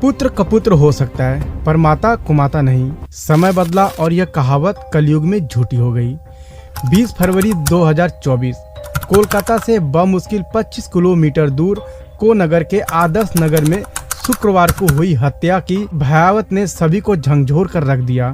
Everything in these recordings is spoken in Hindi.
पुत्र कपुत्र हो सकता है पर माता कुमाता नहीं। समय बदला और यह कहावत कलयुग में झूठी हो गई। 20 फरवरी 2024 कोलकाता से बमुश्किल 25 किलोमीटर दूर कोनगर के आदर्श नगर में शुक्रवार को हुई हत्या की भयावत ने सभी को झंझोर कर रख दिया।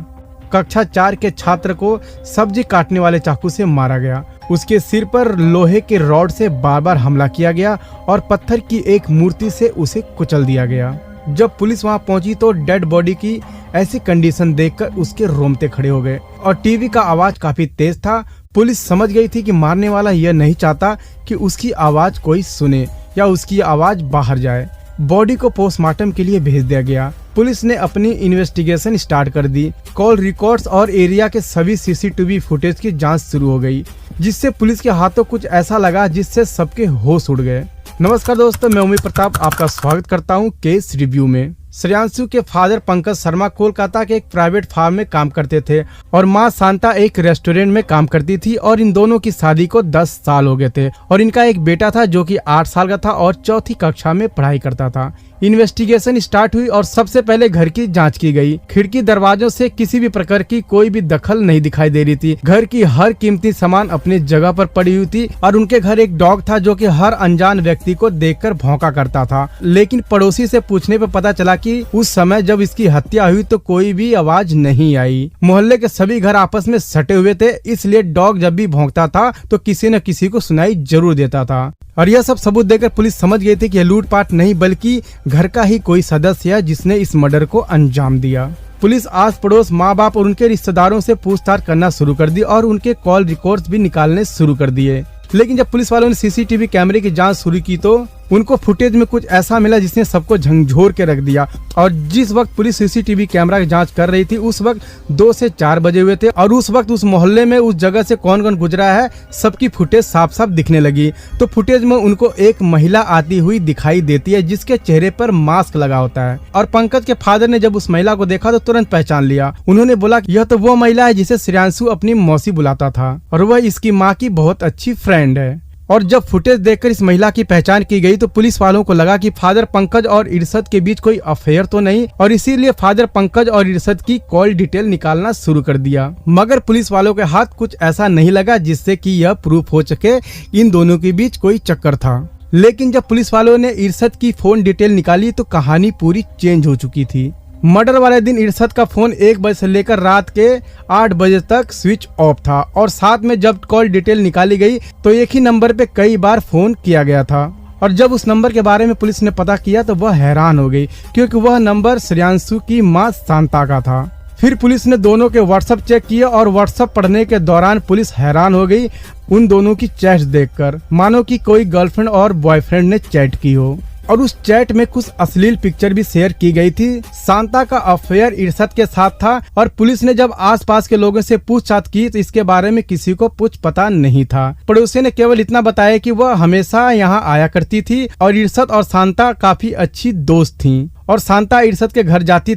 कक्षा 4 के छात्र को सब्जी काटने वाले चाकू से मारा गया। उसके सिर पर लोहे के रॉड से बार बार हमला किया गया और पत्थर की एक मूर्ति से उसे कुचल दिया गया। जब पुलिस वहां पहुंची तो डेड बॉडी की ऐसी कंडीशन देखकर उसके रोंगटे खड़े हो गए और टीवी का आवाज काफी तेज था। पुलिस समझ गई थी कि मारने वाला यह नहीं चाहता कि उसकी आवाज कोई सुने या उसकी आवाज बाहर जाए। बॉडी को पोस्टमार्टम के लिए भेज दिया गया। पुलिस ने अपनी इन्वेस्टिगेशन स्टार्ट कर दी। कॉल रिकॉर्ड्स और एरिया के सभी सीसीटीवी फुटेज की जांच शुरू हो गई, जिससे पुलिस के हाथों कुछ ऐसा लगा जिससे सबके होश उड़ गए। नमस्कार दोस्तों, मैं उमेश प्रताप आपका स्वागत करता हूं केस रिव्यू में। श्रेयांशु के फादर पंकज शर्मा कोलकाता के एक प्राइवेट फार्म में काम करते थे और मां शांता एक रेस्टोरेंट में काम करती थी और इन दोनों की शादी को 10 साल हो गए थे और इनका एक बेटा था जो कि 8 साल का था और चौथी कक्षा में पढ़ाई करता था। इन्वेस्टिगेशन स्टार्ट हुई और सबसे पहले घर की जांच की गई। खिड़की दरवाजों से किसी भी प्रकार की कोई भी दखल नहीं दिखाई दे रही थी। घर की हर कीमती सामान अपनी जगह पर पड़ी हुई थी और उनके घर एक डॉग था जो कि हर अनजान व्यक्ति को देखकर भौंका करता था। लेकिन पड़ोसी से पूछने पर पता चला कि उस समय जब इसकी हत्या हुई तो कोई भी आवाज नहीं आई। मोहल्ले के सभी घर आपस में सटे हुए थे, इसलिए डॉग जब भी भौंकता था तो किसी न किसी को सुनाई जरूर देता था। और यह सब सबूत देकर पुलिस समझ गई थी कि यह लूटपाट नहीं बल्कि घर का ही कोई सदस्य है जिसने इस मर्डर को अंजाम दिया। पुलिस आस पड़ोस, माँ बाप और उनके रिश्तेदारों से पूछताछ करना शुरू कर दी और उनके कॉल रिकॉर्ड्स भी निकालने शुरू कर दिए। लेकिन जब पुलिस वालों ने सीसीटीवी कैमरे की जांच शुरू की तो उनको फुटेज में कुछ ऐसा मिला जिसने सबको झंझोर के रख दिया। और जिस वक्त पुलिस सीसीटीवी कैमरा की जांच कर रही थी उस वक्त 2 से 4 बजे हुए थे और उस वक्त उस मोहल्ले में उस जगह से कौन कौन गुजरा है सबकी फुटेज साफ साफ दिखने लगी। तो फुटेज में उनको एक महिला आती हुई दिखाई देती है जिसके चेहरे पर मास्क लगा होता है। और पंकज के फादर ने जब उस महिला को देखा तो तुरंत पहचान लिया। उन्होंने बोला कि यह तो वो महिला है जिसे श्रेयांशु अपनी मौसी बुलाता था और वह इसकी माँ की बहुत अच्छी फ्रेंड है। और जब फुटेज देखकर इस महिला की पहचान की गई तो पुलिस वालों को लगा कि फादर पंकज और इरशद के बीच कोई अफेयर तो नहीं और इसीलिए फादर पंकज और इरशद की कॉल डिटेल निकालना शुरू कर दिया। मगर पुलिस वालों के हाथ कुछ ऐसा नहीं लगा जिससे कि यह प्रूफ हो सके इन दोनों के बीच कोई चक्कर था। लेकिन जब पुलिस वालों ने इरशद की फोन डिटेल निकाली तो कहानी पूरी चेंज हो चुकी थी। मर्डर वाले दिन इरशद का फोन 1 बजे से लेकर रात के 8 बजे तक स्विच ऑफ था और साथ में जब कॉल डिटेल निकाली गई तो एक ही नंबर पे कई बार फोन किया गया था। और जब उस नंबर के बारे में पुलिस ने पता किया तो वह हैरान हो गई क्योंकि वह नंबर श्रेयांशु की मां शांता का था। फिर पुलिस ने दोनों के व्हाट्सएप चेक किया और व्हाट्सएप पढ़ने के दौरान पुलिस हैरान हो गई उन दोनों की चैट देखकर, मानो कि कोई गर्लफ्रेंड और बॉयफ्रेंड ने चैट की हो। और उस चैट में कुछ अश्लील पिक्चर भी शेयर की गई थी। शांता का अफेयर इरशद के साथ था और पुलिस ने जब आसपास के लोगों से पूछताछ की तो इसके बारे में किसी को कुछ पता नहीं था। पड़ोसी ने केवल इतना बताया कि वह हमेशा यहाँ आया करती थी और इरशद और शांता काफी अच्छी दोस्त थीं और शांता इरशद के घर जाती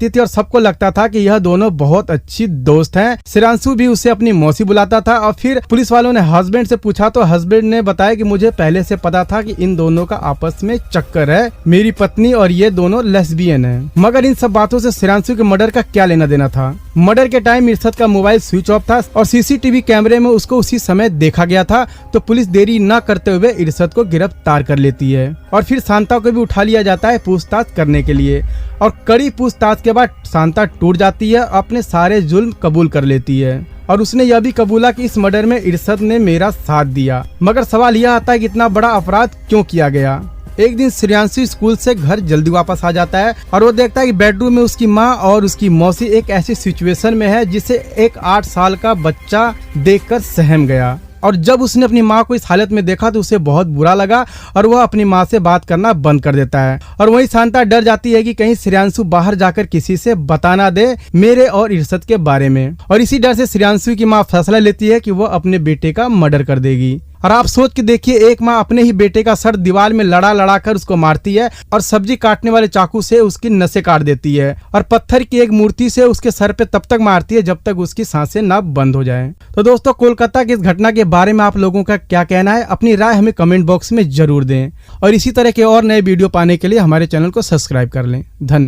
थी और सबको लगता था कि यह दोनों बहुत अच्छी दोस्त हैं। श्रेयांशु भी उसे अपनी मौसी बुलाता था। और फिर पुलिस वालों ने हस्बैंड से पूछा तो हस्बैंड ने बताया कि मुझे पहले से पता था कि इन दोनों का आपस में चक्कर है, मेरी पत्नी और ये दोनों लेस्बियन हैं। मगर इन सब बातों से श्रेयांशु के मर्डर का क्या लेना देना था। मर्डर के टाइम इरशद का मोबाइल स्विच ऑफ था और सीसीटीवी कैमरे में उसको उसी समय देखा गया था। तो पुलिस देरी न करते हुए इरशद को गिरफ्तार कर लेती है और फिर शांता को भी उठा लिया जाता है पूछताछ करने के लिए। और कड़ी पूछताछ के बाद शांता टूट जाती है, अपने सारे जुल्म कबूल कर लेती है और उसने यह भी कबूला कि इस मर्डर में इरशद ने मेरा साथ दिया। मगर सवाल यह आता है कि इतना बड़ा अपराध क्यों किया गया। एक दिन श्रेयांशु स्कूल से घर जल्दी वापस आ जाता है और वो देखता है कि बेडरूम में उसकी माँ और उसकी मौसी एक ऐसी सिचुएशन में है जिसे एक 8 साल का बच्चा देखकर सहम गया। और जब उसने अपनी माँ को इस हालत में देखा तो उसे बहुत बुरा लगा और वह अपनी माँ से बात करना बंद कर देता है। और वहीं शांता डर जाती है कि कहीं श्रेयांशु बाहर जाकर किसी से बता ना दे मेरे और इरशद के बारे में। और इसी डर से श्रेयांशु की माँ फैसला लेती है कि वह अपने बेटे का मर्डर कर देगी। और आप सोच के देखिए, एक माँ अपने ही बेटे का सर दीवार में लड़ा कर उसको मारती है और सब्जी काटने वाले चाकू से उसकी नसें काट देती है और पत्थर की एक मूर्ति से उसके सर पे तब तक मारती है जब तक उसकी सांसें ना बंद हो जाएं। तो दोस्तों, कोलकाता की इस घटना के बारे में आप लोगों का क्या कहना है? अपनी राय हमें कमेंट बॉक्स में जरूर दें और इसी तरह के और नए वीडियो पाने के लिए हमारे चैनल को सब्सक्राइब कर लें। धन्यवाद।